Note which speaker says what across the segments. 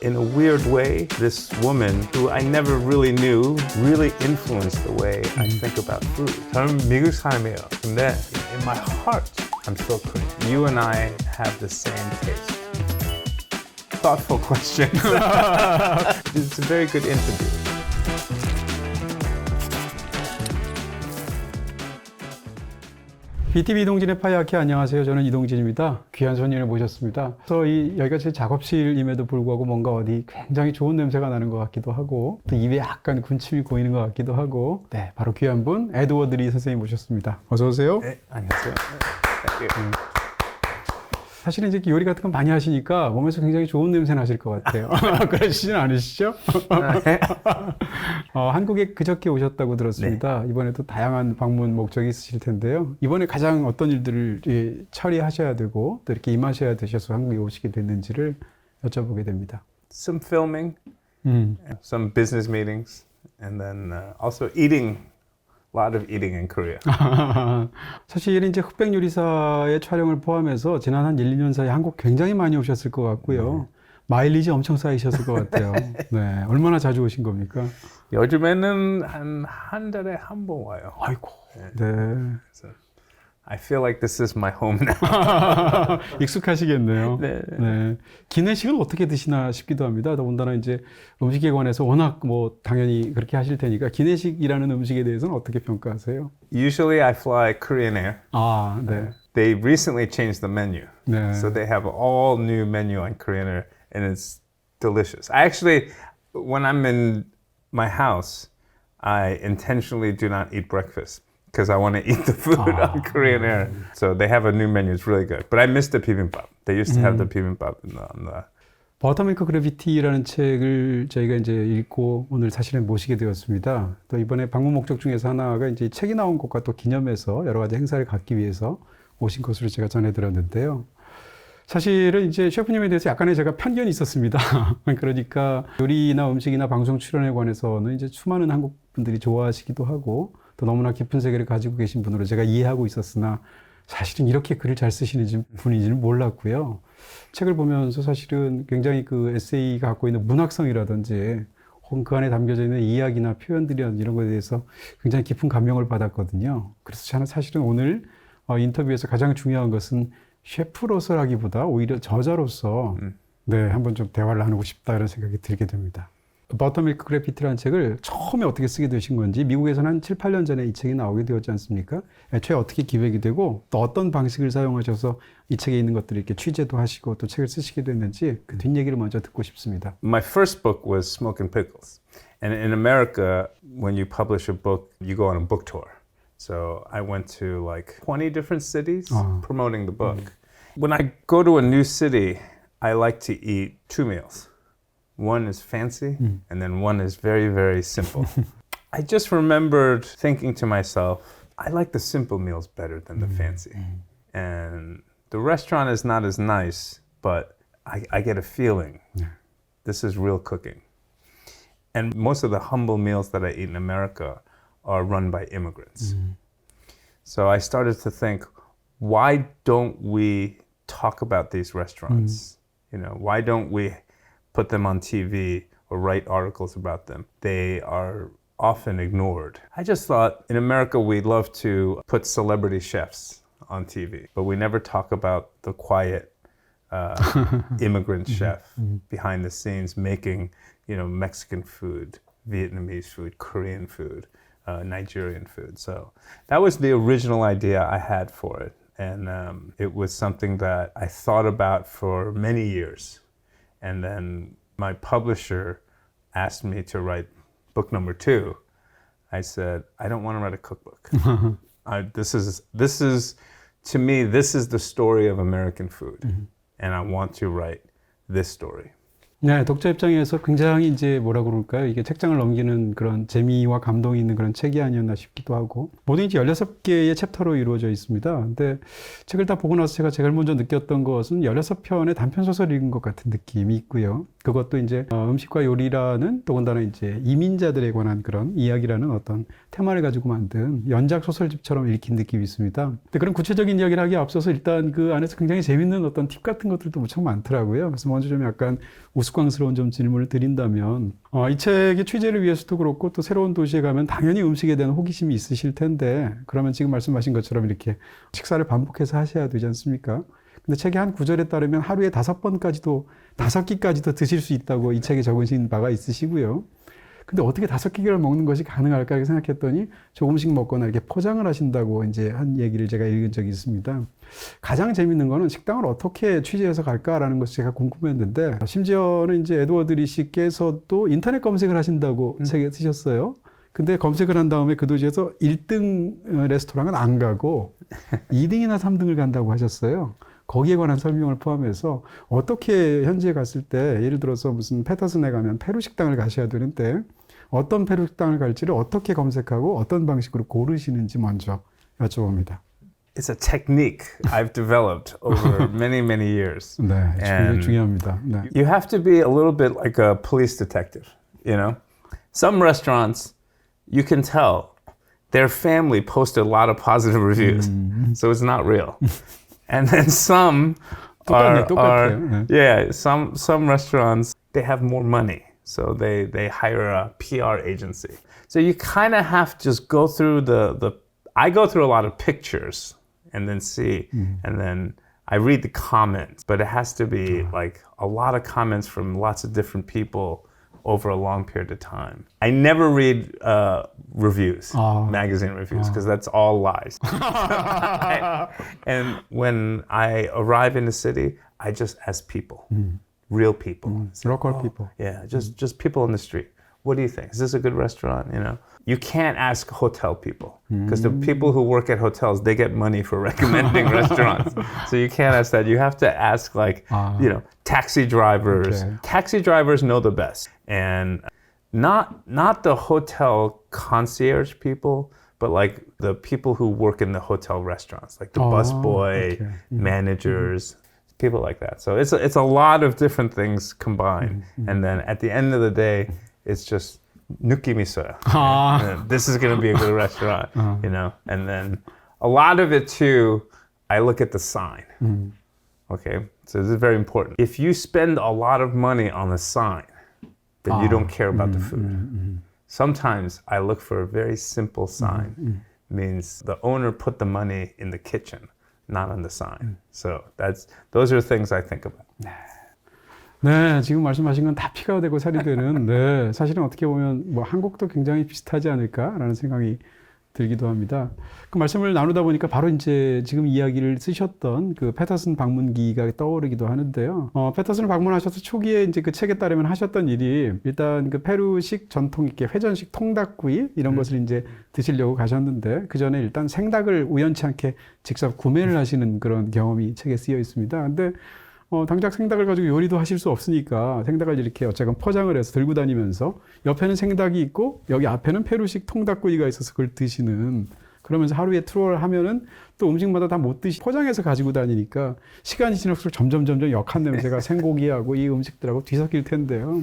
Speaker 1: In a weird way, this woman, who I never really knew, really influenced the way I think about food. 저는 미국 사람이에요. 근데 in my heart, I'm still Korean. You and I have the same taste. Thoughtful questions. It's a very good interview.
Speaker 2: BTV 이동진의 파이아키 안녕하세요. 저는 이동진입니다. 귀한 손님을 모셨습니다. 그래서 여기가 제 작업실임에도 불구하고 뭔가 어디 굉장히 좋은 냄새가 나는 것 같기도 하고 또 입에 약간 군침이 고이는 것 같기도 하고 네, 바로 귀한 분 에드워드 리 선생님 모셨습니다. 어서 오세요.
Speaker 1: 네, 안녕하세요.
Speaker 2: 사실은 이제 요리 같은 거 많이 하시니까 몸에서 굉장히 좋은 냄새 나실 것 같아요. 그러시진 않으시죠? 한국에 그저께 오셨다고 들었습니다. 네. 이번에도 다양한 방문 목적이 있으실 텐데요. 이번에 가장 어떤 일들을 처리하셔야 되고 또 이렇게 임하셔야 되셔서 한국에 오시게 됐는지를 여쭤보게 됩니다.
Speaker 1: Some filming, some business meetings, and then also eating. A lot of eating in Korea.
Speaker 2: 사실 이제 흑백 요리사의 촬영을 포함해서 지난 한 1, 2년 사이 한국 굉장히 많이 오셨을 것 같고요. 마일리지 엄청 쌓이셨을 것 같아요. 네, 얼마나 자주 오신 겁니까?
Speaker 1: 요즘에는 한 달에 한 번 와요.
Speaker 2: 아이고. 네.
Speaker 1: I feel like this is my home now.
Speaker 2: 익숙하시겠네요.
Speaker 1: 네.
Speaker 2: 네. 기내식은 어떻게 드시나 싶기도 합니다. 더군다나 이제 음식에 관해서 워낙 뭐 당연히 그렇게 하실 테니까 기내식이라는 음식에 대해서는 어떻게 평가하세요?
Speaker 1: Usually I fly Korean Air.
Speaker 2: 아, 네.
Speaker 1: They recently changed the menu.
Speaker 2: 네.
Speaker 1: So they have all new menu on Korean Air and it's delicious. I actually, when I'm in my house, I intentionally do not eat breakfast. Because I want to eat the food on Korean Air. So they have a new menu. It's really good. But I miss the bibimbap. They used to have the bibimbap on the...
Speaker 2: 버터밀크 그래비티라는 책을 저희가 이제 읽고 오늘 사실은 모시게 되었습니다. 또 이번에 방문 목적 중에서 하나가 이제 책이 나온 것과 또 기념해서 여러 가지 행사를 갖기 위해서 오신 것으로 제가 전해 들었는데요. 사실은 이제 셰프님에 대해서 약간의 제가 편견이 있었습니다. 그러니까 요리나 음식이나 방송 출연에 관해서는 이제 수많은 한국 분들이 좋아하시기도 하고 또 너무나 깊은 세계를 가지고 계신 분으로 제가 이해하고 있었으나 사실은 이렇게 글을 잘 쓰시는 분인지는 몰랐고요. 책을 보면서 사실은 굉장히 그 에세이가 갖고 있는 문학성이라든지 혹은 그 안에 담겨져 있는 이야기나 표현들이라든지 이런 것에 대해서 굉장히 깊은 감명을 받았거든요. 그래서 저는 사실은 오늘 인터뷰에서 가장 중요한 것은 셰프로서라기보다 오히려 저자로서 네, 한번 좀 대화를 나누고 싶다 이런 생각이 들게 됩니다. 버터밀크 그래피티라는 책을 처음에 어떻게 쓰게 되신 건지 미국에서는 한 7, 8년 전에 이 책이 나오게 되었지 않습니까? 애초에 어떻게 기획이 되고 또 어떤 방식을 사용하셔서 이 책에 있는 것들을 이렇게 취재도 하시고 또 책을 쓰시게 됐는지 그 뒷얘기를 먼저 듣고 싶습니다.
Speaker 1: My first book was Smoke and Pickles. And in America, when you publish a book, you go on a book tour. So I went to like 20 different cities promoting the book. When I go to a new city, I like to eat two meals. One is fancy, and then one is very, very simple. I just remembered thinking to myself, I like the simple meals better than the fancy. And the restaurant is not as nice, but I get a feeling this is real cooking. And most of the humble meals that I eat in America are run by immigrants. So I started to think, why don't we talk about these restaurants? You know, why don't we put them on TV or write articles about them? They are often ignored. I just thought in America we love to put celebrity chefs on TV, but we never talk about the quiet immigrant chef behind the scenes making, you know, Mexican food, Vietnamese food, Korean food, Nigerian food. So that was the original idea I had for it. And it was something that I thought about for many years. And then my publisher asked me to write book number 2. I said, I don't want to write a cookbook. This is, to me, this is the story of American food. And I want to write this story.
Speaker 2: 네, 독자 입장에서 굉장히 이제 뭐라 그럴까요? 이게 책장을 넘기는 그런 재미와 감동이 있는 그런 책이 아니었나 싶기도 하고. 모든 이제 16개의 챕터로 이루어져 있습니다. 근데 책을 다 보고 나서 제가 제일 먼저 느꼈던 것은 16편의 단편소설을 읽은 것 같은 느낌이 있고요. 그것도 이제 음식과 요리라는 더군다나 이제 이민자들에 관한 그런 이야기라는 어떤 테마를 가지고 만든 연작 소설집처럼 읽힌 느낌이 있습니다. 근데 그런 구체적인 이야기를 하기에 앞서서 일단 그 안에서 굉장히 재밌는 어떤 팁 같은 것들도 무척 많더라고요. 그래서 먼저 좀 약간 우스꽝스러운 좀 질문을 드린다면 이 책의 취재를 위해서도 그렇고 또 새로운 도시에 가면 당연히 음식에 대한 호기심이 있으실 텐데 그러면 지금 말씀하신 것처럼 이렇게 식사를 반복해서 하셔야 되지 않습니까? 근데 책의 한 구절에 따르면 하루에 5번까지도 5끼까지도 드실 수 있다고 이 책에 적으신 바가 있으시고요. 근데 어떻게 5끼를 먹는 것이 가능할까 이렇게 생각했더니 조금씩 먹거나 이렇게 포장을 하신다고 이제 한 얘기를 제가 읽은 적이 있습니다. 가장 재밌는 거는 식당을 어떻게 취재해서 갈까라는 것이 제가 궁금했는데 심지어는 이제 에드워드 리씨께서도 인터넷 검색을 하신다고 책에 쓰셨어요. 근데 검색을 한 다음에 그 도시에서 1등 레스토랑은 안 가고 2등이나 3등을 간다고 하셨어요. 거기에 관한 설명을 포함해서 어떻게 현지에 갔을 때 예를 들어서 무슨 패터슨에 가면 페루 식당을 가셔야 되는데 어떤 페루 식당을 갈지를 어떻게 검색하고 어떤 방식으로 고르시는지 먼저 여쭤봅니다.
Speaker 1: It's a technique I've developed over many, many years.
Speaker 2: 네, 굉장히 중요합니다. 네.
Speaker 1: You have to be a little bit like a police detective, you know? Some restaurants, you can tell their family posted a lot of positive reviews, so it's not real. And then some are some restaurants, they have more money. So they hire a PR agency. So you kind of have to just go through I go through a lot of pictures and then see, and then I read the comments, but it has to be like a lot of comments from lots of different people over a long period of time. I never read reviews, magazine reviews, because that's all lies. And when I arrive in the city, I just ask people. Real people.
Speaker 2: Local people.
Speaker 1: Yeah, just people on the street. What do you think? Is this a good restaurant? You know, you can't ask hotel people because the people who work at hotels, they get money for recommending restaurants. So you can't ask that. You have to ask you know, taxi drivers. Okay. Taxi drivers know the best, and not the hotel concierge people, but like the people who work in the hotel restaurants, like the busboy, managers. People like that. So it's a lot of different things combined. And then at the end of the day, it's just 느낌이있어요. This is going to be a good restaurant, you know? And then a lot of it too, I look at the sign. Okay, so this is very important. If you spend a lot of money on the sign, then you don't care about the food. Sometimes I look for a very simple sign. Means the owner put the money in the kitchen. Not on the sign. So those are things I think about.
Speaker 2: 네, 지금 말씀하신 건 다 피가 되고 살이 되는, 네, 사실은 어떻게 보면 뭐 한국도 굉장히 비슷하지 않을까라는 생각이 들기도 합니다. 그 말씀을 나누다 보니까 바로 이제 지금 이야기를 쓰셨던 그 패터슨 방문기가 떠오르기도 하는데요. 패터슨을 방문하셔서 초기에 이제 그 책에 따르면 하셨던 일이 일단 그 페루식 전통 있게 회전식 통닭구이 이런 것을 이제 드시려고 가셨는데 그 전에 일단 생닭을 우연치 않게 직접 구매를 하시는 그런 경험이 책에 쓰여 있습니다. 근데 당장 생닭을 가지고 요리도 하실 수 없으니까 생닭을 이렇게 어쨌건 포장을 해서 들고 다니면서 옆에는 생닭이 있고 여기 앞에는 페루식 통닭구이가 있어서 그걸 드시는 그러면서 하루에 투어를 하면은 또 음식마다 다 못 드시 포장해서 가지고 다니니까 시간이 지날수록 점점 역한 냄새가 생고기하고 이 음식들하고 뒤섞일 텐데요.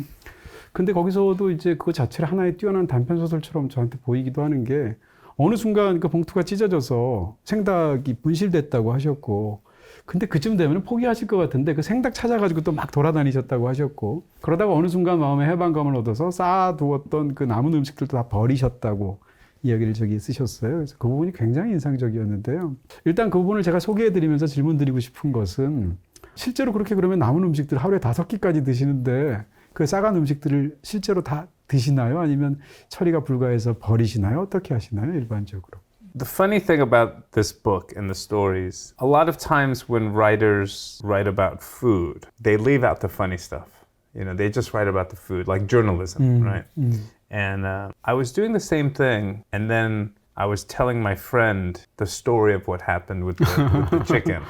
Speaker 2: 근데 거기서도 이제 그거 자체를 하나의 뛰어난 단편소설처럼 저한테 보이기도 하는 게 어느 순간 그 봉투가 찢어져서 생닭이 분실됐다고 하셨고 근데 그쯤 되면 포기하실 것 같은데 그 생닭 찾아가지고 또 막 돌아다니셨다고 하셨고 그러다가 어느 순간 마음에 해방감을 얻어서 쌓아두었던 그 남은 음식들도 다 버리셨다고 이야기를 저기 쓰셨어요. 그래서 그 부분이 굉장히 인상적이었는데요. 일단 그 부분을 제가 소개해드리면서 질문드리고 싶은 것은 실제로 그렇게 그러면 남은 음식들 하루에 5끼까지 드시는데 그 싸간 음식들을 실제로 다 드시나요? 아니면 처리가 불가해서 버리시나요? 어떻게 하시나요? 일반적으로.
Speaker 1: The funny thing about this book and the stories, a lot of times when writers write about food, they leave out the funny stuff. You know, they just write about the food, like journalism, right? And I was doing the same thing, and then I was telling my friend the story of what happened with the chicken.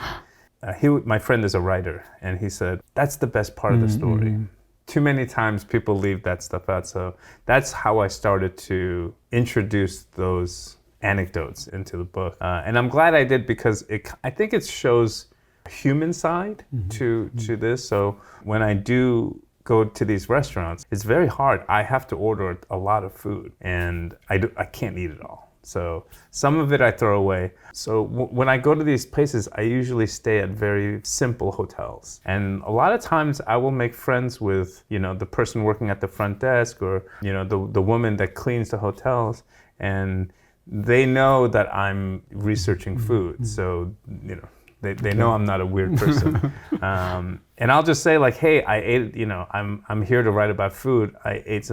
Speaker 1: My friend is a writer, and he said, that's the best part of the story. Too many times people leave that stuff out, so that's how I started to introduce those anecdotes into the book. And I'm glad I did because I think it shows a human side to this. So when I do go to these restaurants, it's very hard. I have to order a lot of food and I can't eat it all. So some of it I throw away. So when I go to these places, I usually stay at very simple hotels. And a lot of times I will make friends with, the person working at the front desk or, the woman that cleans the hotels. And they know that I'm researching food. So, they know I'm not a weird person. And I'll just say like, hey, I ate, I'm here to write about food. I ate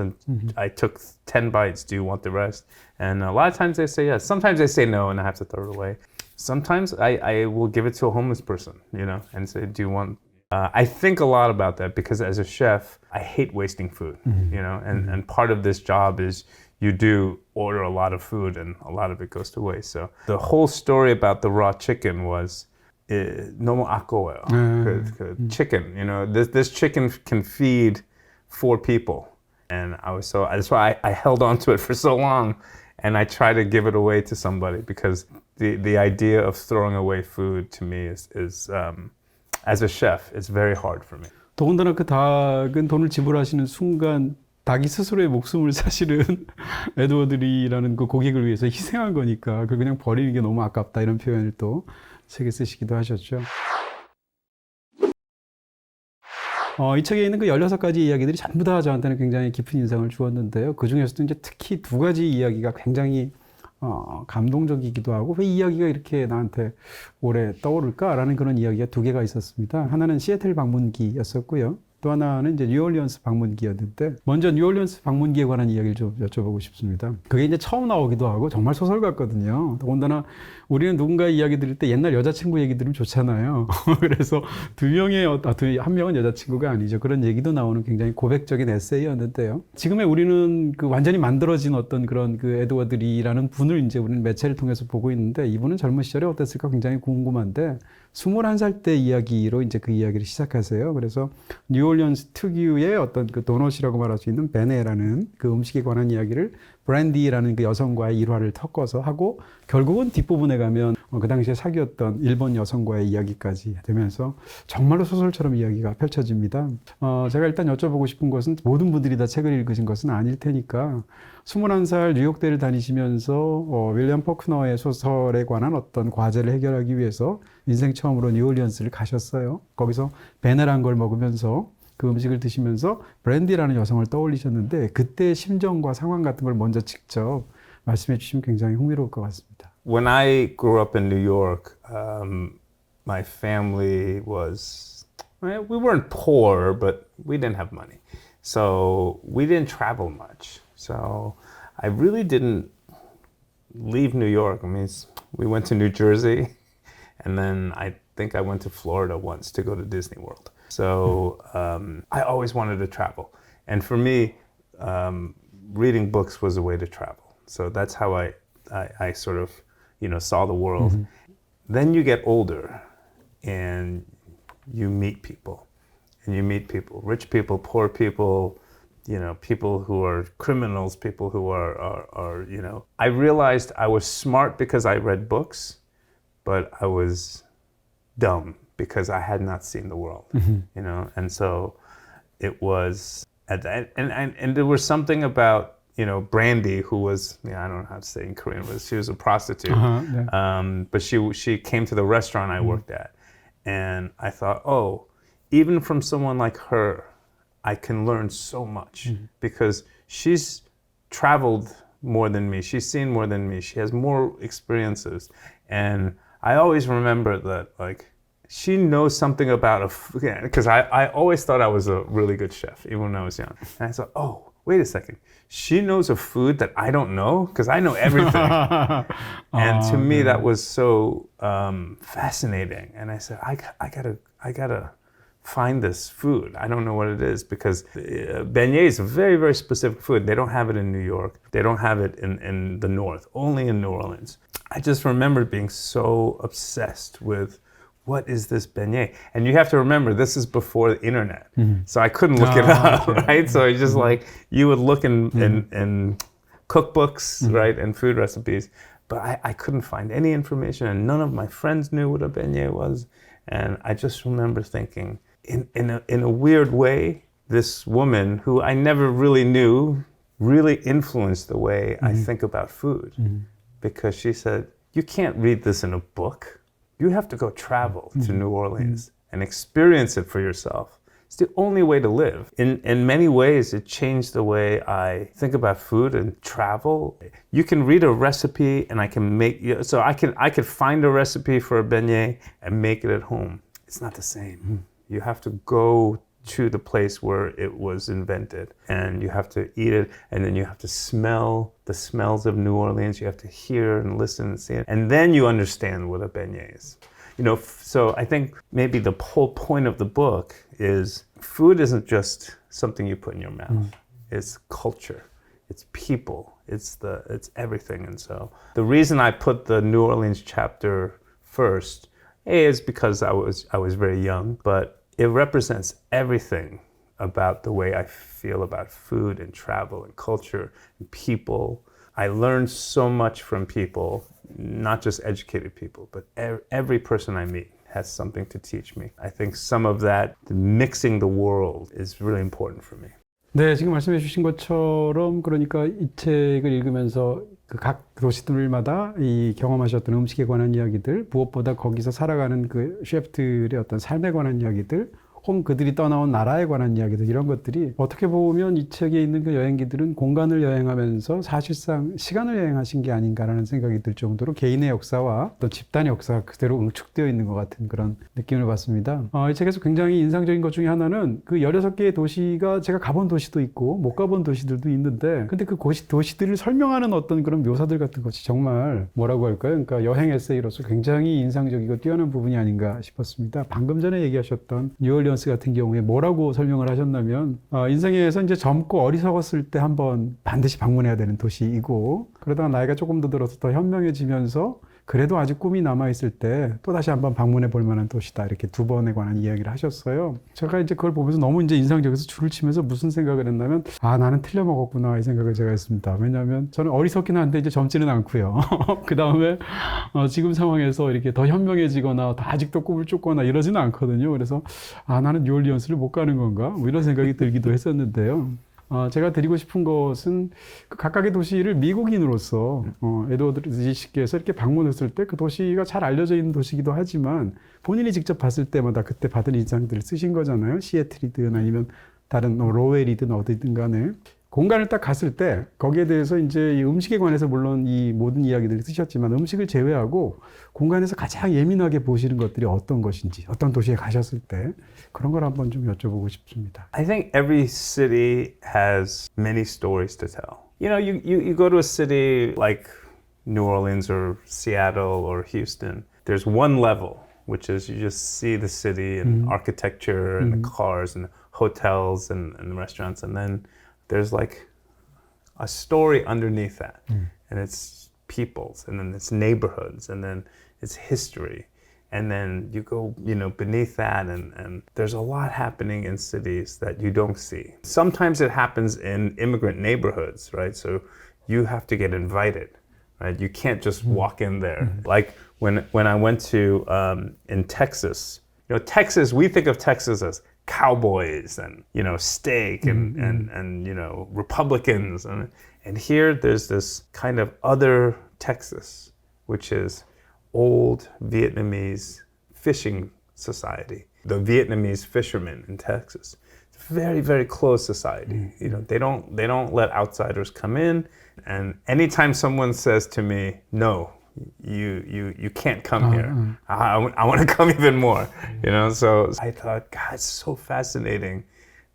Speaker 1: I took 10 bites. Do you want the rest? And a lot of times they say yes. Sometimes they say no and I have to throw it away. Sometimes I will give it to a homeless person, and say, do you want? I think a lot about that because as a chef, I hate wasting food, and part of this job is you do order a lot of food and a lot of it goes to waste. So the whole story about the raw chicken was 너무 아까워요. Chicken, this chicken can feed 4 people. And that's why I held on to it for so long. And I try to give it away to somebody because the idea of throwing away food to me is as a chef, it's very hard for me.
Speaker 2: 더군다나 그 닭은 돈을 지불하시는 순간 닭이 스스로의 목숨을 사실은 에드워드리라는 그 고객을 위해서 희생한 거니까 그걸 그냥 버리는 게 너무 아깝다 이런 표현을 또 책에 쓰시기도 하셨죠. 이 책에 있는 그 16가지 이야기들이 전부 다 저한테는 굉장히 깊은 인상을 주었는데요. 그 중에서도 이제 특히 2가지 이야기가 굉장히 감동적이기도 하고 왜 이 이야기가 이렇게 나한테 오래 떠오를까라는 그런 이야기가 2개가 있었습니다. 하나는 시애틀 방문기였었고요. 또 하나는 이제 뉴올리언스 방문기였는데 먼저 뉴올리언스 방문기에 관한 이야기를 좀 여쭤보고 싶습니다. 그게 이제 처음 나오기도 하고 정말 소설 같거든요. 더군다나 우리는 누군가의 이야기 들을 때 옛날 여자친구 얘기 들으면 좋잖아요. 그래서 한 명은 여자친구가 아니죠. 그런 얘기도 나오는 굉장히 고백적인 에세이였는데요. 지금의 우리는 그 완전히 만들어진 어떤 그런 그 에드워드 리라는 분을 이제 우리는 매체를 통해서 보고 있는데 이분은 젊은 시절에 어땠을까 굉장히 궁금한데 21살 때 이야기로 이제 그 이야기를 시작하세요. 그래서 뉴올리언스 특유의 어떤 그 도넛이라고 말할 수 있는 베네라는 그 음식에 관한 이야기를 브랜디라는 그 여성과의 일화를 섞어서 하고 결국은 뒷부분에 가면 그 당시에 사귀었던 일본 여성과의 이야기까지 되면서 정말로 소설처럼 이야기가 펼쳐집니다. 제가 일단 여쭤보고 싶은 것은 모든 분들이 다 책을 읽으신 것은 아닐 테니까 21살 뉴욕대를 다니시면서 윌리엄 포크너의 소설에 관한 어떤 과제를 해결하기 위해서 인생 처음으로 뉴올리언스를 가셨어요. 거기서 베네란 걸 먹으면서 그 음식을 드시면서 브랜디라는 여성을 떠올리셨는데 그때의 심정과 상황 같은 걸 먼저 직접 말씀해 주시면 굉장히 흥미로울 것 같습니다.
Speaker 1: When I grew up in New York, my family was, we weren't poor, but we didn't have money. So we didn't travel much. So I really didn't leave New York. I mean, we went to New Jersey, and then I think I went to Florida once to go to Disney World. So I always wanted to travel. And for me, reading books was a way to travel. So that's how I sort of, saw the world. Mm-hmm. Then you get older and you meet people. And you meet people, rich people, poor people, people who are criminals, people who are. I realized I was smart because I read books, but I was dumb because I had not seen the world, and so it was at that, and there was something about, Brandy, who was, I don't know how to say it in Korean, but she was a prostitute, but she came to the restaurant I worked at, and I thought, oh, even from someone like her, I can learn so much because she's traveled more than me, she's seen more than me, she has more experiences, and I always remember that, like, she knows something about because I always thought I was a really good chef, even when I was young. And I thought, oh, wait a second. She knows a food that I don't know because I know everything. And to me, that was so fascinating. And I said, I gotta find this food. I don't know what it is because beignet is a very, very specific food. They don't have it in New York. They don't have it in the North, only in New Orleans. I just remember being so obsessed with what is this beignet? And you have to remember, this is before the internet. So I couldn't look it up, right? So it's just like, you would look in cookbooks, right? And food recipes, but I couldn't find any information and none of my friends knew what a beignet was. And I just remember thinking, in a weird way, this woman who I never really knew really influenced the way I think about food. because she said, you can't read this in a book. You have to go travel to New Orleans and experience it for yourself. It's the only way to live. In many ways, it changed the way I think about food and travel. You can read a recipe and I can make, so I could find a recipe for a beignet and make it at home. It's not the same. You have to go to the place where it was invented and you have to eat it, and then you have to smell the smells of New Orleans. You have to hear and listen and see it, and then you understand what a beignet is. So I think maybe the whole point of the book is food isn't just something you put in your mouth. It's culture, it's people, it's everything. And so the reason I put the New Orleans chapter first is because I was very young, but it represents everything about the way I feel about food and travel and culture and people. I learned so much from people, not just educated people, but every person I meet has something to teach me. I think some of that, mixing the world, is really important for me.
Speaker 2: 네, 지금 말씀해 주신 것처럼 그러니까 이 책을 읽으면서 그 각 도시들마다 이 경험하셨던 음식에 관한 이야기들, 무엇보다 거기서 살아가는 그 셰프들의 어떤 삶에 관한 이야기들, 혹은 그들이 떠나온 나라에 관한 이야기들, 이런 것들이 어떻게 보면 이 책에 있는 그 여행기들은 공간을 여행하면서 사실상 시간을 여행하신 게 아닌가라는 생각이 들 정도로 개인의 역사와 또 집단의 역사가 그대로 응축되어 있는 것 같은 그런 느낌을 받습니다. 이 책에서 굉장히 인상적인 것 중에 하나는 그 16개의 도시가 제가 가본 도시도 있고 못 가본 도시들도 있는데, 근데 그 도시들을 설명하는 어떤 그런 묘사들 같은 것이 정말 뭐라고 할까요? 그러니까 여행 에세이로서 굉장히 인상적이고 뛰어난 부분이 아닌가 싶었습니다. 방금 전에 얘기하셨던 뉴올리언스 같은 경우에 뭐라고 설명을 하셨냐면 인생에서 이제 젊고 어리석었을 때 한번 반드시 방문해야 되는 도시이고, 그러다가 나이가 조금 더 들어서 더 현명해지면서 그래도 아직 꿈이 남아있을 때 또다시 한번 방문해 볼 만한 도시다, 이렇게 두 번에 관한 이야기를 하셨어요. 제가 이제 그걸 보면서 너무 이제 인상적이어서 줄을 치면서 무슨 생각을 했냐면, 나는 틀려먹었구나, 이 생각을 제가 했습니다. 왜냐하면 저는 어리석긴 한데 이제 젊지는 않고요. 그 다음에 지금 상황에서 이렇게 더 현명해지거나 더 아직도 꿈을 쫓거나 이러지는 않거든요. 그래서 나는 뉴올리언스를 못 가는 건가, 뭐 이런 생각이 들기도 했었는데요. 제가 드리고 싶은 것은 그 각각의 도시를 미국인으로서 에드워드 씨께서 이렇게 방문했을 때 그 도시가 잘 알려져 있는 도시이기도 하지만 본인이 직접 봤을 때마다 그때 받은 인상들을 쓰신 거잖아요. 시애틀이든 아니면 다른 로웰이든 어디든 간에 공간을 딱 갔을 때 거기에 대해서 이제 이 음식에 관해서 물론 이 모든 이야기들을 쓰셨지만 음식을 제외하고 공간에서 가장 예민하게 보시는 것들이 어떤 것인지, 어떤 도시에 가셨을 때 그런 걸 한번 좀 여쭤보고 싶습니다.
Speaker 1: I think every city has many stories to tell. You go to a city like New Orleans or Seattle or Houston, there's one level, which is you just see the city and architecture and the cars and the hotels and the restaurants, and then there's like a story underneath that, and it's peoples, and then it's neighborhoods, and then it's history, and then you go, beneath that, and there's a lot happening in cities that you don't see. Sometimes it happens in immigrant neighborhoods, right? So you have to get invited, right? You can't just walk in there. Like when I went to in Texas, Texas, we think of Texas as cowboys and steak and Republicans, and here there's this kind of other Texas, which is old Vietnamese fishing society. The Vietnamese fishermen in Texas, it's a very, very closed society. They don't let outsiders come in, and anytime someone says to me, no, you can't come here. I want to come even more, So I thought, God, it's so fascinating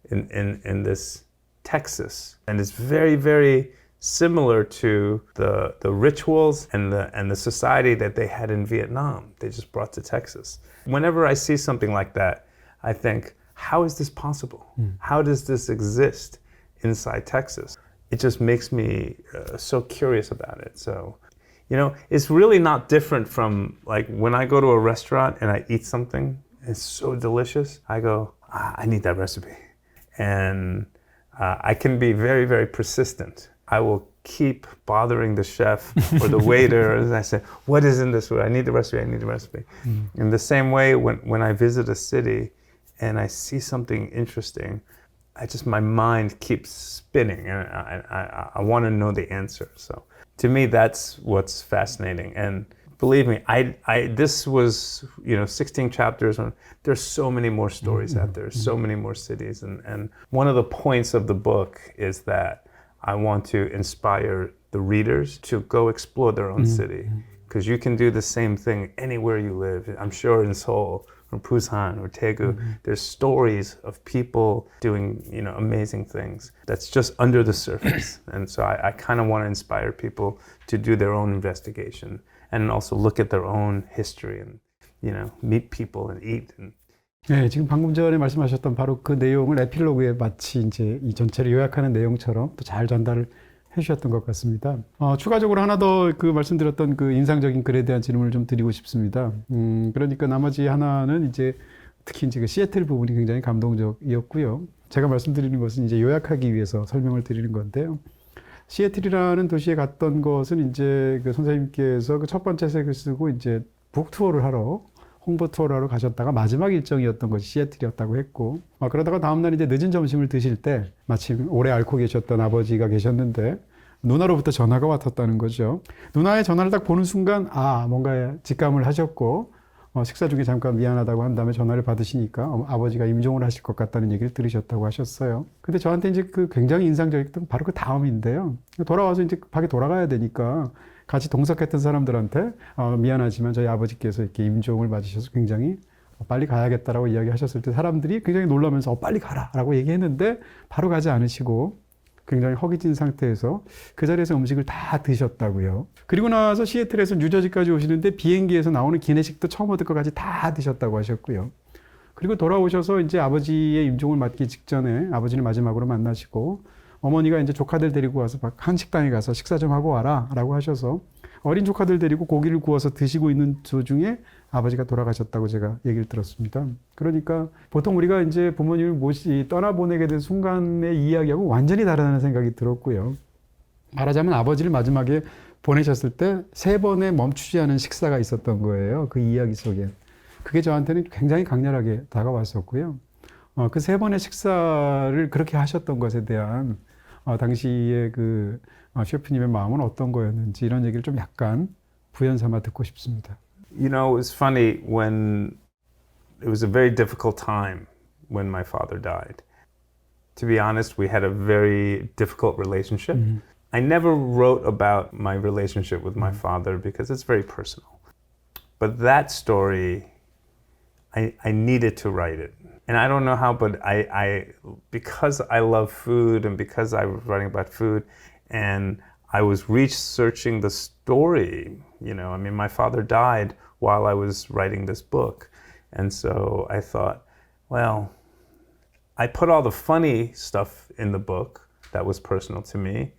Speaker 1: in this Texas, and it's very, very similar to the rituals and the society that they had in Vietnam. They just brought to Texas. Whenever I see something like that, I think, how is this possible? How does this exist inside Texas? It just makes me so curious about it. So. It's really not different from like when I go to a restaurant and I eat something, it's so delicious. I go, I need that recipe. And I can be very, very persistent. I will keep bothering the chef or the waiter. And I say, what is in this? I need the recipe, I need the recipe. In the same way, when I visit a city and I see something interesting, my mind keeps spinning and I want to know the answer. So to me, that's what's fascinating. And believe me, this was, 16 chapters. There's so many more stories out there, so many more cities. And one of the points of the book is that I want to inspire the readers to go explore their own city. Because you can do the same thing anywhere you live. I'm sure in Seoul, or Busan, or Daegu, there's stories of people doing, amazing things that's just under the surface. And so I kind of want to inspire people to do their own investigation and also look at their own history and, meet people and eat.
Speaker 2: 네, 지금 방금 전에 말씀하셨던 바로 그 내용을 에필로그에 마치 이제 이 전체를 요약하는 내용처럼 또 잘 전달을 해주셨던 것 같습니다. 추가적으로 하나 더 그 말씀드렸던 그 인상적인 글에 대한 질문을 좀 드리고 싶습니다. 그러니까 나머지 하나는 이제 특히 이제 그 시애틀 부분이 굉장히 감동적이었고요. 제가 말씀드리는 것은 이제 요약하기 위해서 설명을 드리는 건데요. 시애틀이라는 도시에 갔던 것은 이제 그 선생님께서 그 첫 번째 책을 쓰고 이제 북 투어를 하러 홍보 투어를 하러 가셨다가 마지막 일정이었던 것이 시애틀이었다고 했고, 그러다가 다음날 이제 늦은 점심을 드실 때 마침 오래 앓고 계셨던 아버지가 계셨는데 누나로부터 전화가 왔었다는 거죠. 누나의 전화를 딱 보는 순간 뭔가 직감을 하셨고, 식사 중에 잠깐 미안하다고 한 다음에 전화를 받으시니까 아버지가 임종을 하실 것 같다는 얘기를 들으셨다고 하셨어요. 근데 저한테 이제 그 굉장히 인상적이었던 바로 그 다음인데요. 돌아와서 이제 급하게 돌아가야 되니까 같이 동석했던 사람들한테 미안하지만 저희 아버지께서 이렇게 임종을 맞으셔서 굉장히 빨리 가야겠다라고 이야기하셨을 때 사람들이 굉장히 놀라면서 빨리 가라라고 얘기했는데 바로 가지 않으시고 굉장히 허기진 상태에서 그 자리에서 음식을 다 드셨다고요. 그리고 나서 시애틀에서 뉴저지까지 오시는데 비행기에서 나오는 기내식도 처음 얻을 것까지 다 드셨다고 하셨고요. 그리고 돌아오셔서 이제 아버지의 임종을 맞기 직전에 아버지를 마지막으로 만나시고 어머니가 이제 조카들 데리고 와서 한식당에 가서 식사 좀 하고 와라 라고 하셔서 어린 조카들 데리고 고기를 구워서 드시고 있는 도중에 아버지가 돌아가셨다고 제가 얘기를 들었습니다. 그러니까 보통 우리가 이제 부모님을 떠나보내게 된 순간의 이야기하고 완전히 다르다는 생각이 들었고요. 말하자면 아버지를 마지막에 보내셨을 때 3번의 멈추지 않은 식사가 있었던 거예요. 그 이야기 속에. 그게 저한테는 굉장히 강렬하게 다가왔었고요. 그 3번의 식사를 그렇게 하셨던 것에 대한 당시의 그 셰프님의 마음은 어떤 거였는지 이런 얘기를 좀 약간 부연 삼아 듣고 싶습니다.
Speaker 1: It was funny when it was a very difficult time when my father died. To be honest, we had a very difficult relationship. I never wrote about my relationship with my father because it's very personal. But that story, I needed to write it. And I don't know how, but I because I love food and because I was writing about food and I was researching the story, my father died while I was writing this book. And so I thought, well, I put all the funny stuff in the book that was personal to me.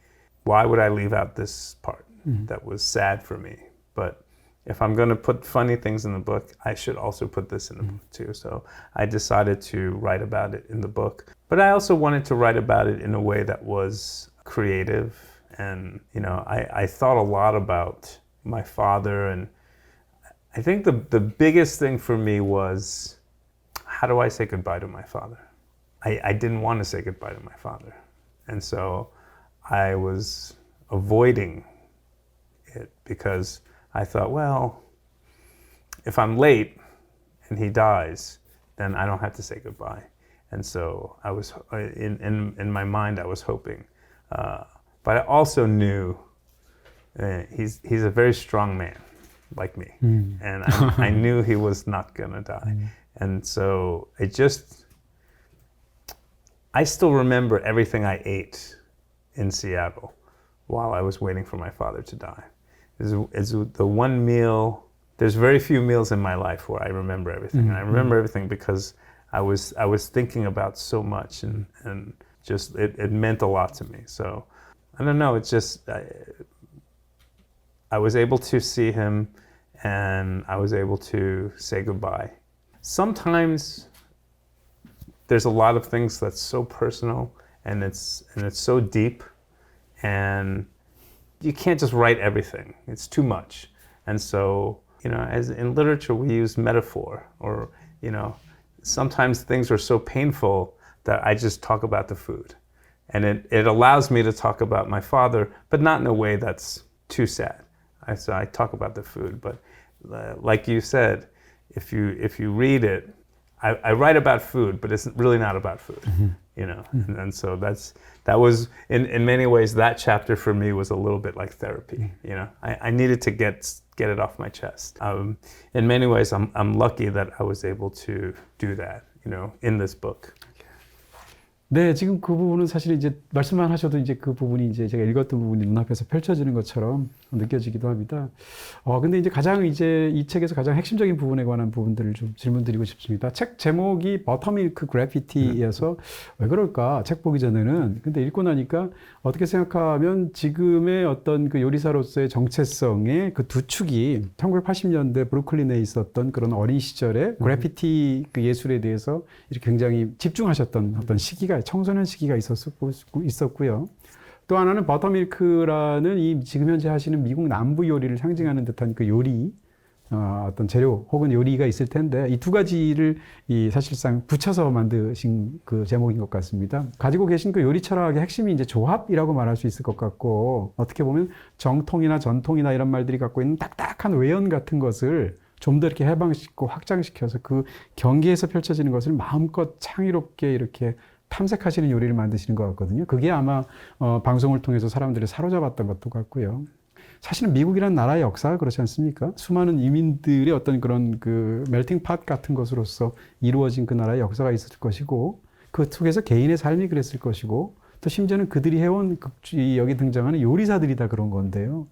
Speaker 1: Why would I leave out this part that was sad for me? But if I'm going to put funny things in the book, I should also put this in the book too. So I decided to write about it in the book. But I also wanted to write about it in a way that was creative. And, I thought a lot about my father. And I think the biggest thing for me was, how do I say goodbye to my father? I didn't want to say goodbye to my father. And so I was avoiding it because I thought, well, if I'm late and he dies, then I don't have to say goodbye. And so I was in my mind, I was hoping, but I also knew he's a very strong man, like me, and I knew he was not gonna die. And so I still remember everything I ate in Seattle while I was waiting for my father to die. It's the one meal. There's very few meals in my life where I remember everything, and I remember everything because I was thinking about so much, and just it meant a lot to me. So I don't know. It's just I was able to see him, and I was able to say goodbye. Sometimes there's a lot of things that's so personal, and it's so deep, and you can't just write everything. It's too much. And so, as in literature, we use metaphor, or, sometimes things are so painful that I just talk about the food. And it allows me to talk about my father, but not in a way that's too sad. So I talk about the food, but like you said, if you read it, I write about food, but it's really not about food, you know. And so that was in many ways, that chapter for me was a little bit like therapy. You know, I needed to get it off my chest. In many ways, I'm lucky that I was able to do that, you know, in this book.
Speaker 2: 네, 지금 그 부분은 사실 이제 말씀만 하셔도 이제 그 부분이 이제 제가 읽었던 부분이 눈앞에서 펼쳐지는 것처럼 느껴지기도 합니다. 근데 이제 가장 이제 이 책에서 가장 핵심적인 부분에 관한 부분들을 좀 질문드리고 싶습니다. 책 제목이 버터밀크 그래피티여서 왜 그럴까? 책 보기 전에는. 근데 읽고 나니까 어떻게 생각하면 지금의 어떤 그 요리사로서의 정체성의 그 두 축이 1980년대 브루클린에 있었던 그런 어린 시절에 그래피티 그 예술에 대해서 이렇게 굉장히 집중하셨던 어떤 시기가 청소년 시기가 있었고요. 또 하나는 버터밀크라는 이 지금 현재 하시는 미국 남부 요리를 상징하는 듯한 그 요리, 어떤 재료 혹은 요리가 있을 텐데 이 두 가지를 이 사실상 붙여서 만드신 그 제목인 것 같습니다. 가지고 계신 그 요리 철학의 핵심이 이제 조합이라고 말할 수 있을 것 같고 어떻게 보면 정통이나 전통이나 이런 말들이 갖고 있는 딱딱한 외연 같은 것을 좀 더 이렇게 해방시키고 확장시켜서 그 경계에서 펼쳐지는 것을 마음껏 창의롭게 이렇게 탐색하시는 요리를 만드시는 것 같거든요. 그게 아마 방송을 통해서 사람들을 사로잡았던 것도 같고요. 사실은 미국이라는 나라의 역사가 그렇지 않습니까? 수많은 이민들의 어떤 그런 그 멜팅 팟 같은 것으로서 이루어진 그 나라의 역사가 있을 것이고 그 속에서 개인의 삶이 그랬을 것이고 또 심지어는 그들이 해온 여기 등장하는 요리사들이 다 그런 건데요.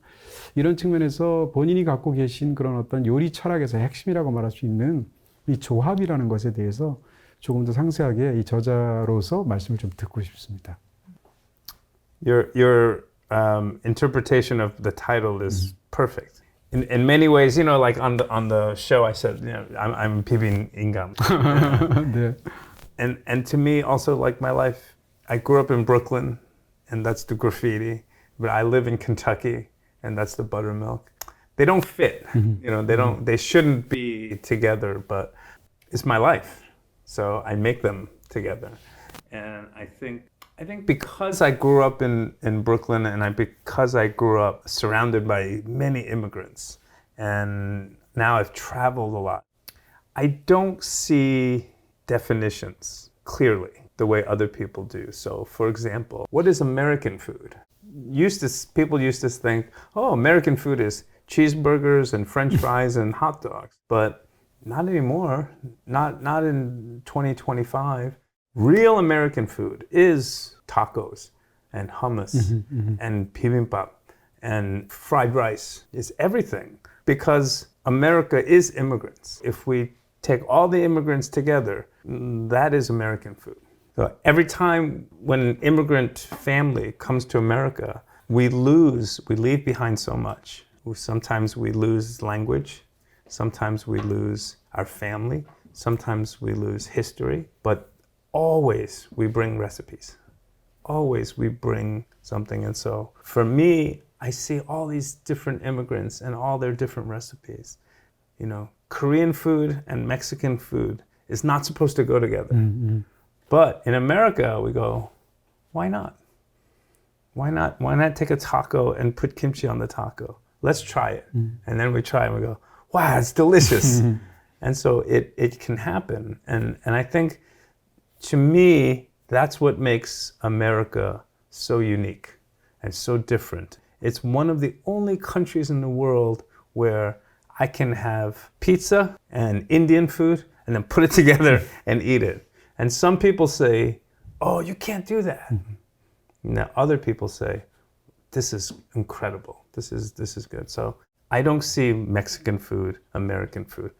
Speaker 2: 이런 측면에서 본인이 갖고 계신 그런 어떤 요리 철학에서 핵심이라고 말할 수 있는 이 조합이라는 것에 대해서 조금 더 상세하게 이 저자로서 말씀을 좀 듣고 싶습니다.
Speaker 1: Your interpretation of the title is perfect. In many ways, you know, like on the show, I said, you know, I'm Pibin Ingam.
Speaker 2: 네.
Speaker 1: And to me, also like my life, I grew up in Brooklyn, and that's the graffiti. But I live in Kentucky, and that's the buttermilk. They don't fit, you know. They shouldn't be together, but it's my life. So I make them together. And I think because I grew up in Brooklyn and because I grew up surrounded by many immigrants and now I've traveled a lot, I don't see definitions clearly the way other people do. So for example, what is American food? People used to think, oh, American food is cheeseburgers and French fries and hot dogs. But not anymore, not in 2025. Real American food is tacos and hummus and bibimbap and fried rice. It's everything because America is immigrants. If we take all the immigrants together, that is American food. So every time when an immigrant family comes to America, we leave behind so much. Sometimes we lose language. Sometimes we lose our family. Sometimes we lose history. But always we bring recipes. Always we bring something. And so for me, I see all these different immigrants and all their different recipes. You know, Korean food and Mexican food is not supposed to go together. Mm-hmm. But in America, we go, why not? Why not? Why not take a taco and put kimchi on the taco? Let's try it. And then we try it and we go, wow, it's delicious. And so it can happen. And I think, to me, that's what makes America so unique and so different. It's one of the only countries in the world where I can have pizza and Indian food and then put it together and eat it. And some people say, oh, you can't do that. Now other people say, this is incredible. This is good. So I don't see Mexican food, American food.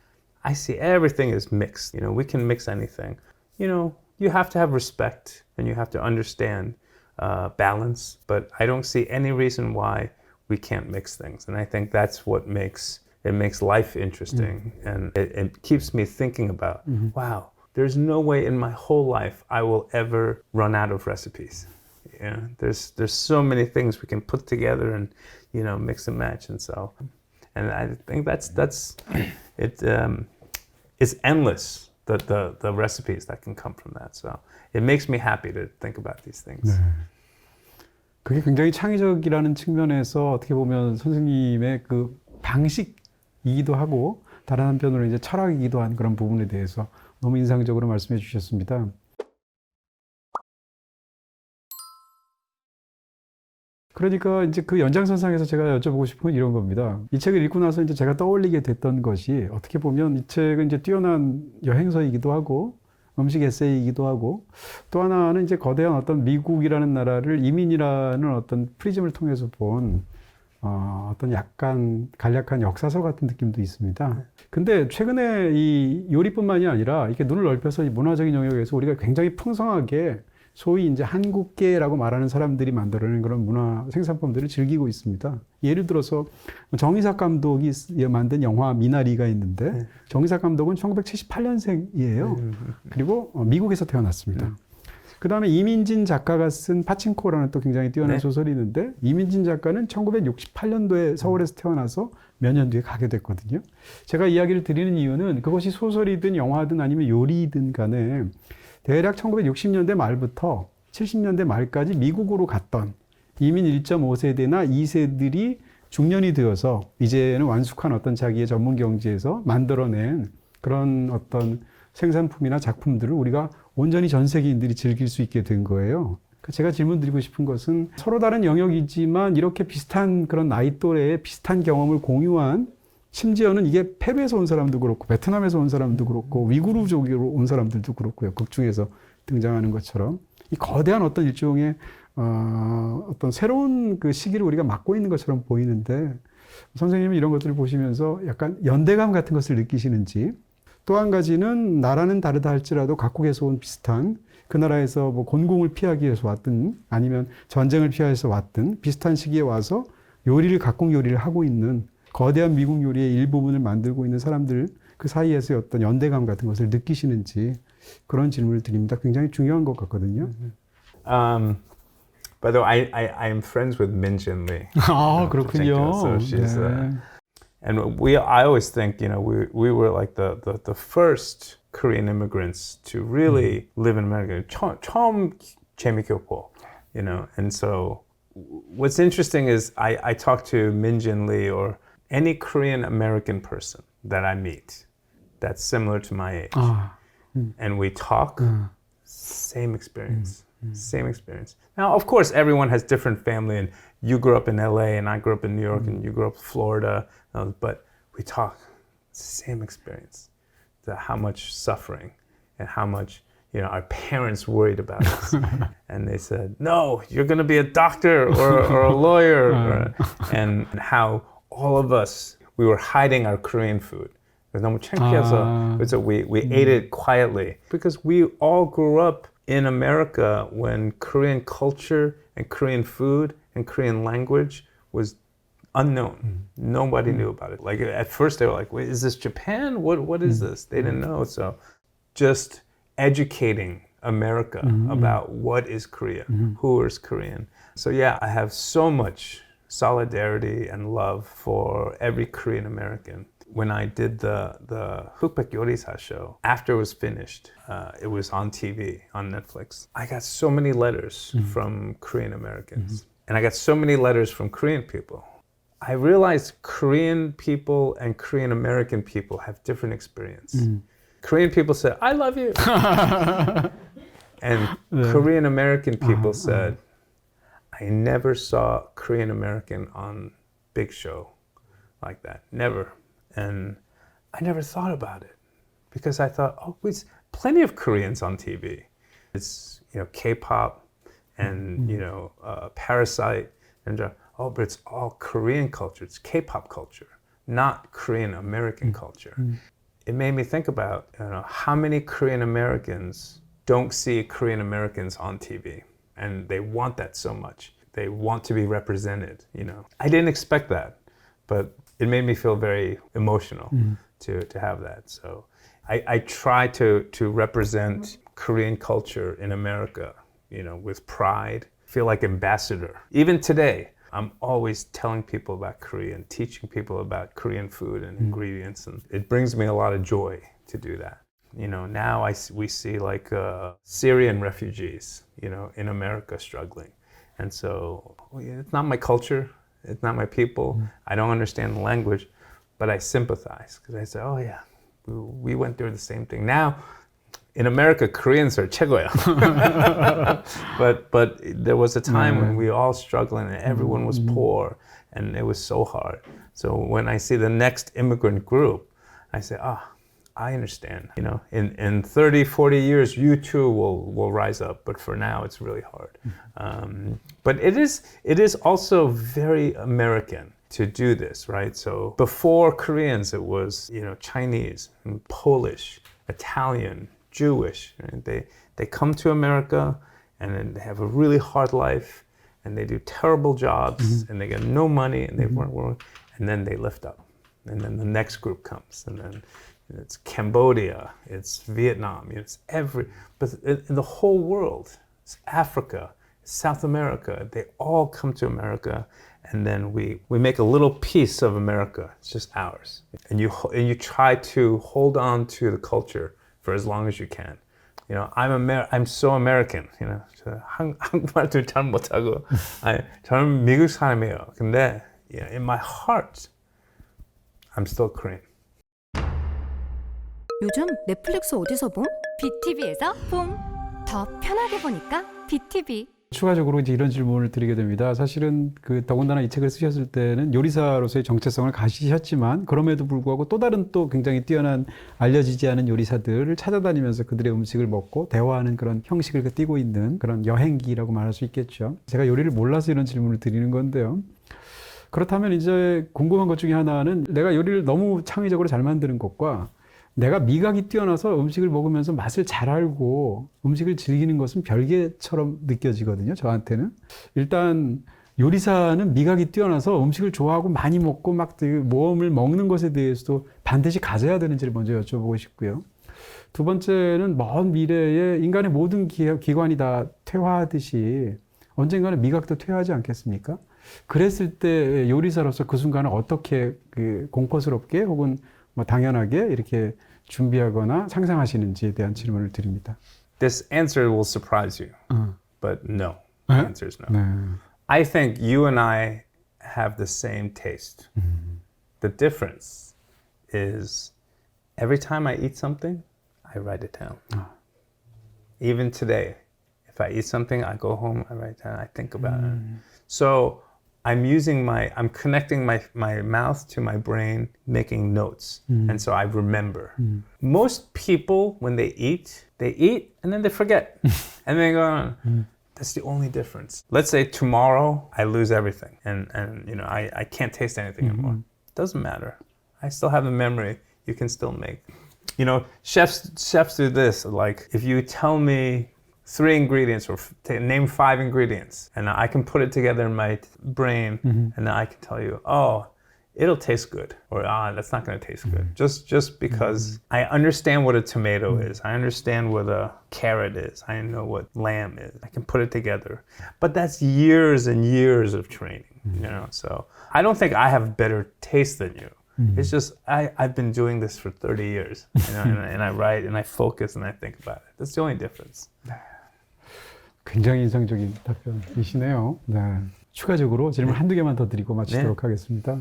Speaker 1: I see everything is mixed. You know, we can mix anything. You know, you have to have respect and you have to understand balance, but I don't see any reason why we can't mix things. And I think that's what makes life interesting. And it keeps me thinking about, wow, there's no way in my whole life I will ever run out of recipes. You know, there's so many things we can put together and, you know, mix and match. And so, and I think that's it. It's endless, the recipes that can come from that. So it makes me happy to think about these things.
Speaker 2: 네. 그게 굉장히 창의적이라는 측면에서 어떻게 보면 선생님의 그 방식이기도 하고 다른 한편으로 이제 철학이기도 한 그런 부분에 대해서 너무 인상적으로 말씀해 주셨습니다. 그러니까 이제 그 연장선상에서 제가 여쭤보고 싶은 건 이런 겁니다. 이 책을 읽고 나서 이제 제가 떠올리게 됐던 것이 어떻게 보면 이 책은 이제 뛰어난 여행서이기도 하고 음식 에세이이기도 하고 또 하나는 이제 거대한 어떤 미국이라는 나라를 이민이라는 어떤 프리즘을 통해서 본 어떤 약간 간략한 역사서 같은 느낌도 있습니다. 근데 최근에 이 요리뿐만이 아니라 이렇게 눈을 넓혀서 이 문화적인 영역에서 우리가 굉장히 풍성하게 소위 이제 한국계라고 말하는 사람들이 만들어낸 그런 문화 생산품들을 즐기고 있습니다. 예를 들어서 정의삭 감독이 만든 영화 미나리가 있는데 정의삭 감독은 1978년생이에요. 그리고 미국에서 태어났습니다. 그 다음에 이민진 작가가 쓴 파친코라는 또 굉장히 뛰어난 소설이 있는데 이민진 작가는 1968년도에 서울에서 태어나서 몇 년 뒤에 가게 됐거든요. 제가 이야기를 드리는 이유는 그것이 소설이든 영화든 아니면 요리든 간에 대략 1960년대 말부터 70년대 말까지 미국으로 갔던 이민 1.5세대나 2세들이 중년이 되어서 이제는 완숙한 어떤 자기의 전문 경지에서 만들어낸 그런 어떤 생산품이나 작품들을 우리가 온전히 전 세계인들이 즐길 수 있게 된 거예요. 제가 질문 드리고 싶은 것은 서로 다른 영역이지만 이렇게 비슷한 그런 나이 또래의 비슷한 경험을 공유한 심지어는 이게 페루에서 온 사람도 그렇고 베트남에서 온 사람도 그렇고 위구르족으로 온 사람들도 그렇고요. 극 중에서 등장하는 것처럼 이 거대한 어떤 일종의 어떤 새로운 그 시기를 우리가 맞고 있는 것처럼 보이는데 선생님은 이런 것들을 보시면서 약간 연대감 같은 것을 느끼시는지 또 한 가지는 나라는 다르다 할지라도 각국에서 온 비슷한 그 나라에서 뭐 곤궁을 피하기 위해서 왔든 아니면 전쟁을 피해서 왔든 비슷한 시기에 와서 요리를 각국 요리를 하고 있는 거대한 미국 요리의 일부분을 만들고 있는 사람들 그 사이에서의 어떤 연대감 같은 것을 느끼시는지 그런 질문을 드립니다. 굉장히 중요한 것 같거든요.
Speaker 1: By the way, I'm friends with Min-Jin Lee.
Speaker 2: 아, 그렇군요.
Speaker 1: So she's,
Speaker 2: 네.
Speaker 1: and I always think, we were like the first Korean immigrants to really live in America. 처음 재미있고, and so what's interesting is I talk to Min-Jin Lee or any Korean American person that I meet that's similar to my age. And we talk, same experience. Same experience. Now, of course, everyone has different family, and you grew up in LA, and I grew up in New York, and you grew up in Florida, but we talk, same experience. How much suffering and how much our parents worried about us. And they said, no, you're going to be a doctor or a lawyer. And how all of us, we were hiding our Korean food. 너무 창피해서 so we ate it quietly because we all grew up in America when Korean culture and Korean food and Korean language was unknown. Nobody knew about it. Like at first they were like, wait, is this Japan? What is this? They didn't know. So just educating America about what is Korea, who is Korean. So yeah, I have so much solidarity and love for every Korean American. When I did the Hukbaek Yorisa show, after it was finished, it was on TV, on Netflix. I got so many letters from Korean Americans. And I got so many letters from Korean people. I realized Korean people and Korean American people have different experience. Korean people said, I love you. And Korean American people said, I never saw Korean American on big show like that. Never. And I never thought about it because I thought, there's plenty of Koreans on TV. It's, K-pop and, Parasite and, but it's all Korean culture. It's K-pop culture, not Korean American culture. It made me think about, how many Korean Americans don't see Korean Americans on TV, and they want that so much. They want to be represented, I didn't expect that, but it made me feel very emotional to have that. So I try to represent Korean culture in America, with pride, feel like ambassador. Even today, I'm always telling people about Korea and teaching people about Korean food and ingredients, and it brings me a lot of joy to do that. Now we see like Syrian refugees, in America struggling. And so it's not my culture, it's not my people. I don't understand the language, but I sympathize because I say, oh yeah, we went through the same thing. Now, in America, Koreans are 최고야. but there was a time when we were all struggling and everyone was poor and it was so hard. So when I see the next immigrant group, I say, I understand. You know, in 30, 40 years, you too will rise up. But for now, it's really hard. But it is also very American to do this, right? So before Koreans, it was, you know, Chinese, and Polish, Italian, Jewish. Right? They come to America and then they have a really hard life and they do terrible jobs and they get no money and they work and then they lift up. And then the next group comes and then it's Cambodia, it's Vietnam, but in the whole world, it's Africa, it's South America, they all come to America and then we make a little piece of America, it's just ours. And you try to hold on to the culture for as long as you can. You know, I'm so American, you know. 한국말도 잘 못하고 저는 미국 사람이에요. 근데 you know, in my heart, I'm still Korean.
Speaker 3: 요즘 넷플릭스 어디서 봄? BTV에서 봄. 더 편하게 보니까 BTV.
Speaker 2: 추가적으로 이제 이런 질문을 드리게 됩니다. 사실은 더군다나 이 책을 쓰셨을 때는 요리사로서의 정체성을 가지셨지만 그럼에도 불구하고 또 다른 또 굉장히 뛰어난 알려지지 않은 요리사들을 찾아다니면서 그들의 음식을 먹고 대화하는 그런 형식을 띠고 있는 그런 여행기라고 말할 수 있겠죠. 제가 요리를 몰라서 이런 질문을 드리는 건데요. 그렇다면 이제 궁금한 것 중에 하나는 내가 요리를 너무 창의적으로 잘 만드는 것과 내가 미각이 뛰어나서 음식을 먹으면서 맛을 잘 알고 음식을 즐기는 것은 별개처럼 느껴지거든요, 저한테는. 일단 요리사는 미각이 뛰어나서 음식을 좋아하고 많이 먹고 막 모험을 먹는 것에 대해서도 반드시 가져야 되는지를 먼저 여쭤보고 싶고요. 두 번째는 먼 미래에 인간의 모든 기관이 다 퇴화하듯이 언젠가는 미각도 퇴화하지 않겠습니까? 그랬을 때 요리사로서 그 순간을 어떻게 공포스럽게 혹은 뭐 당연하게 이렇게 준비하거나 상상하시는지에 대한 질문을 드립니다.
Speaker 1: This answer will surprise you, but no. The answer is no. I think you and I have the same taste. The difference is every time I eat something, I write it down. Even today, if I eat something, I go home, I write it down, I think about it. So I'm connecting my mouth to my brain, making notes. And so I remember. Most people, when they eat and then they forget. And they go on. That's the only difference. Let's say tomorrow I lose everything and you know, I can't taste anything anymore. Doesn't matter. I still have the memory. You can still make. You know, chefs do this. Like if you tell me 3 ingredients or name 5 ingredients and I can put it together in my brain and then I can tell you, oh, it'll taste good or that's not going to taste good. Just because I understand what a tomato is. I understand what a carrot is. I know what lamb is. I can put it together. But that's years and years of training, you know. So I don't think I have better taste than you. It's just I've been doing this for 30 years, you know, and I write and I focus and I think about it. That's the only difference.
Speaker 2: 굉장히 인상적인 답변이시네요. 네. 추가적으로 질문 한두 개만 더 드리고 마치도록 하겠습니다.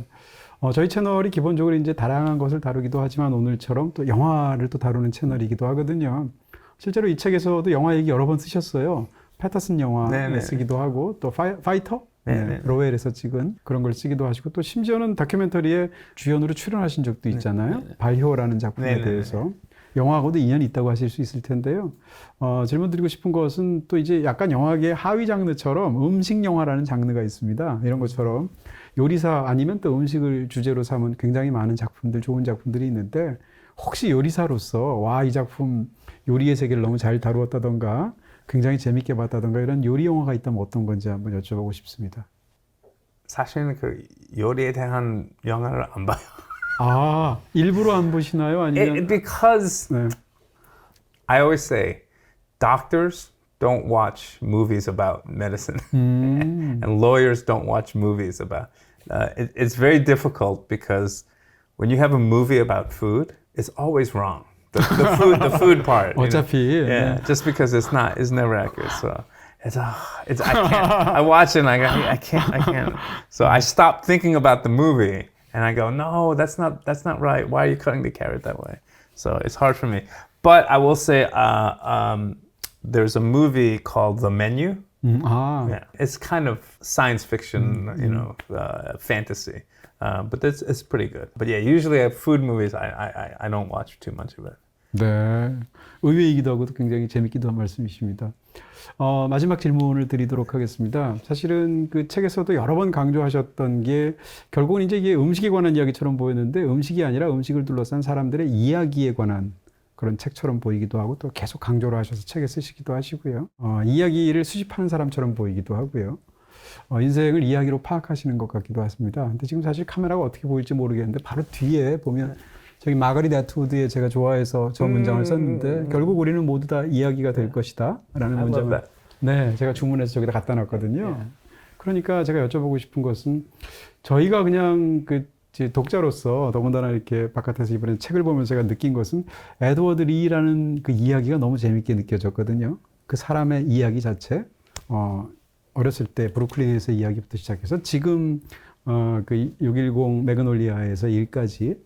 Speaker 2: 저희 채널이 기본적으로 이제 다양한 것을 다루기도 하지만 오늘처럼 또 영화를 또 다루는 채널이기도 하거든요. 실제로 이 책에서도 영화 얘기 여러 번 쓰셨어요. 패터슨 영화에 쓰기도 하고 또 파이터? 로웰에서 찍은 그런 걸 쓰기도 하시고 또 심지어는 다큐멘터리에 주연으로 출연하신 적도 있잖아요. 발효라는 작품에 대해서. 영화하고도 인연이 있다고 하실 수 있을 텐데요. 질문 드리고 싶은 것은 또 이제 약간 영화계의 하위 장르처럼 음식 영화라는 장르가 있습니다. 이런 것처럼 요리사 아니면 또 음식을 주제로 삼은 굉장히 많은 작품들, 좋은 작품들이 있는데 혹시 요리사로서 와, 이 작품 요리의 세계를 너무 잘 다루었다던가 굉장히 재밌게 봤다던가 이런 요리 영화가 있다면 어떤 건지 한번 여쭤보고 싶습니다.
Speaker 1: 사실은 그 요리에 대한 영화를 안 봐요.
Speaker 2: 아, 일부러 안 보시나요? 아니면
Speaker 1: because I always say doctors don't watch movies about medicine and lawyers don't watch movies about it's very difficult because when you have a movie about food, it's always wrong. The food part.
Speaker 2: 어차피
Speaker 1: yeah, just because it's never accurate. So it's I can't. I watch it and I can't. So I stopped thinking about the movie and I go, no, that's not right. Why are you cutting the carrot that way? So it's hard for me. But I will say, there's a movie called The Menu.
Speaker 2: 아,
Speaker 1: Yeah, it's kind of science fiction, fantasy, but it's pretty good. But yeah, usually food movies, I don't watch too much of it.
Speaker 2: 네. 의외이기도 하고 굉장히 재밌기도 한 말씀이십니다. 마지막 질문을 드리도록 하겠습니다. 사실은 그 책에서도 여러 번 강조하셨던 게 결국은 이제 이게 음식에 관한 이야기처럼 보였는데 음식이 아니라 음식을 둘러싼 사람들의 이야기에 관한 그런 책처럼 보이기도 하고 또 계속 강조를 하셔서 책에 쓰시기도 하시고요. 이야기를 수집하는 사람처럼 보이기도 하고요. 인생을 이야기로 파악하시는 것 같기도 하십니다. 근데 지금 사실 카메라가 어떻게 보일지 모르겠는데 바로 뒤에 보면 저기 마가릿 애트우드의 제가 좋아해서 저 문장을 썼는데 결국 우리는 모두 다 이야기가 될 것이다 라는 문장을 네, 제가 주문해서 저기다 갖다 놨거든요. 그러니까 제가 여쭤보고 싶은 것은 저희가 그냥 그 독자로서 더군다나 이렇게 바깥에서 이번에 책을 보면서 제가 느낀 것은 에드워드 리라는 그 이야기가 너무 재밌게 느껴졌거든요. 그 사람의 이야기 자체, 어렸을 때 브루클린에서 이야기부터 시작해서 지금 그 610 매그놀리아에서 일까지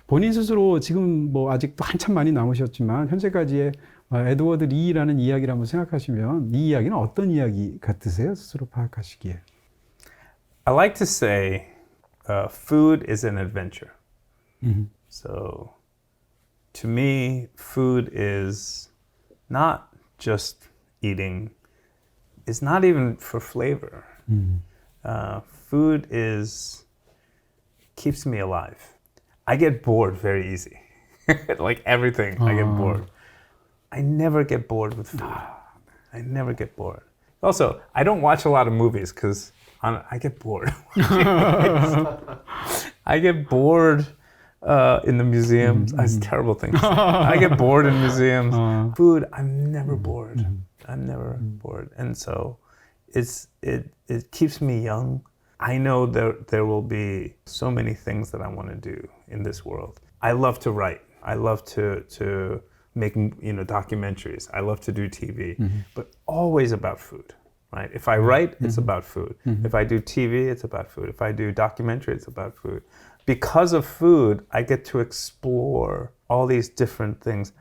Speaker 2: 본인 스스로 지금 뭐 아직도 한참 많이 남으셨지만 현재까지의 에드워드 리라는 이야기를 한번 생각하시면 이 이야기는 어떤 이야기 같으세요? 스스로 파악하시기에.
Speaker 1: I like to say food is an adventure. So to me, food is not just eating. It's not even for flavor. Food keeps me alive. I get bored very easy. Like everything, I get bored. I never get bored with food. I never get bored. Also, I don't watch a lot of movies because I get bored. I get bored in the museums. That's a terrible thing to say. I get bored in museums. Food, I'm never bored. I'm never bored. And so it keeps me young. I know there will be so many things that I want to do in this world. I love to write. I love to make documentaries. I love to do TV, but always about food. Right? If I write, it's about food. If I do TV, it's about food. If I do documentary, it's about food. Because of food, I get to explore all these different things.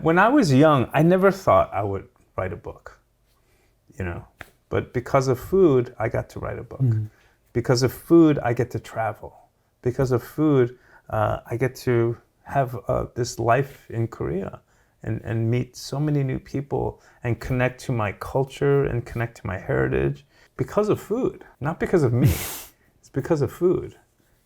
Speaker 1: When I was young, I never thought I would write a book, But because of food, I got to write a book. Because of food, I get to travel. Because of food, I get to have this life in Korea and meet so many new people and connect to my culture and connect to my heritage because of food, not because of me. It's because of food.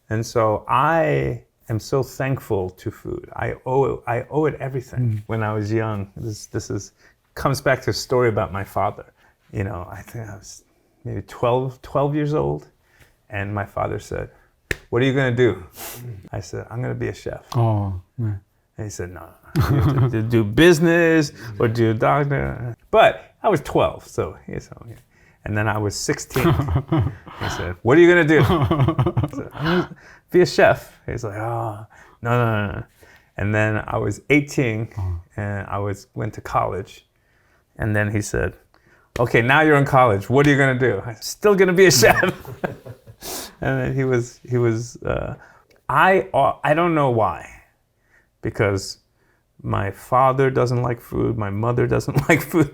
Speaker 1: And so I am so thankful to food. I owe it everything. When I was young, this comes back to a story about my father. I think I was maybe 12 years old. And my father said, "What are you going to do?" I said, "I'm going to be a chef."
Speaker 2: 네.
Speaker 1: And he said, "No. You have to do business or do doctor." But I was 12, so and then I was 16. He said, "What are you going to do?" I said, "I'm going to be a chef." He's like, "Oh, no. And then I was 18 and I went to college. And then he said, "Okay, now you're in college. What are you going to do?" I said, "Still going to be a chef." And then he was. I don't know why, because my father doesn't like food, my mother doesn't like food.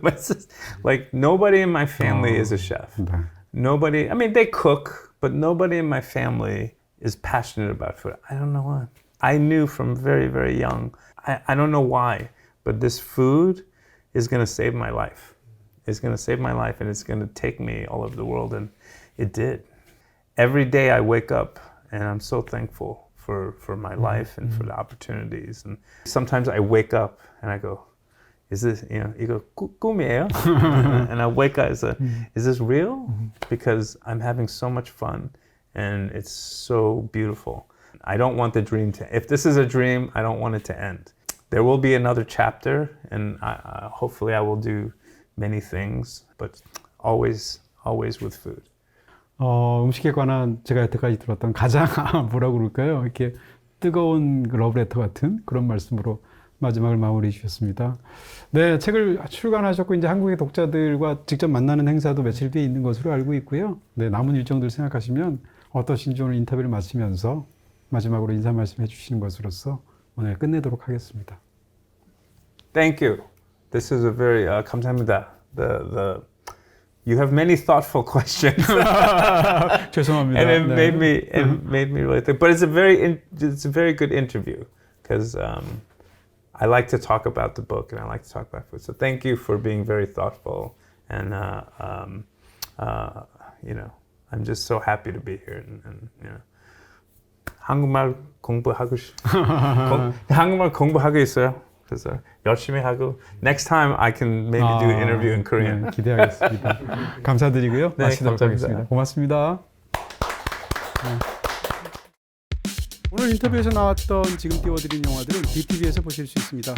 Speaker 1: Like nobody in my family is a chef.
Speaker 2: 네.
Speaker 1: Nobody. I mean, they cook, but nobody in my family is passionate about food. I don't know why. I knew from very, very young. I don't know why, but this food is going to save my life. It's going to save my life, and it's going to take me all over the world, and it did. Every day I wake up and I'm so thankful for my life and for the opportunities. And sometimes I wake up and I go, "Is this, 이거 꿈이에요?" And I wake up and say, "Is this real?" Because I'm having so much fun and it's so beautiful. I don't want the dream if this is a dream, I don't want it to end. There will be another chapter, and hopefully I will do many things, but always with food.
Speaker 2: 음식에 관한 제가 여태까지 들었던 가장 뭐라고 그럴까요? 이렇게 뜨거운 러브레터 같은 그런 말씀으로 마지막을 마무리해 주셨습니다. 네, 책을 출간하셨고 이제 한국의 독자들과 직접 만나는 행사도 며칠 뒤에 있는 것으로 알고 있고요. 네, 남은 일정들 생각하시면 어떠신지 오늘 인터뷰를 마치면서 마지막으로 인사 말씀해 주시는 것으로서 오늘 끝내도록 하겠습니다.
Speaker 1: Thank you. This is a very 감사합니다. You have many thoughtful questions,
Speaker 2: 죄송합니다.
Speaker 1: and it
Speaker 2: 네.
Speaker 1: made me really think. But it's a very good interview because I like to talk about the book and I like to talk about food. So thank you for being very thoughtful, and you know, I'm just so happy to be here. And you know, 한국말 한국말 공부하고 있어요. 그래서 열심히 하고 next time I can maybe do an interview in Korean.
Speaker 2: 네, 기대하겠습니다. 감사드리고요.
Speaker 1: 네,
Speaker 2: 마치도록
Speaker 1: 감사합니다.
Speaker 2: 하겠습니다. 고맙습니다. 네. 오늘 인터뷰에서 나왔던 지금 띄워드린 영화들은 BTV에서 보실 수 있습니다.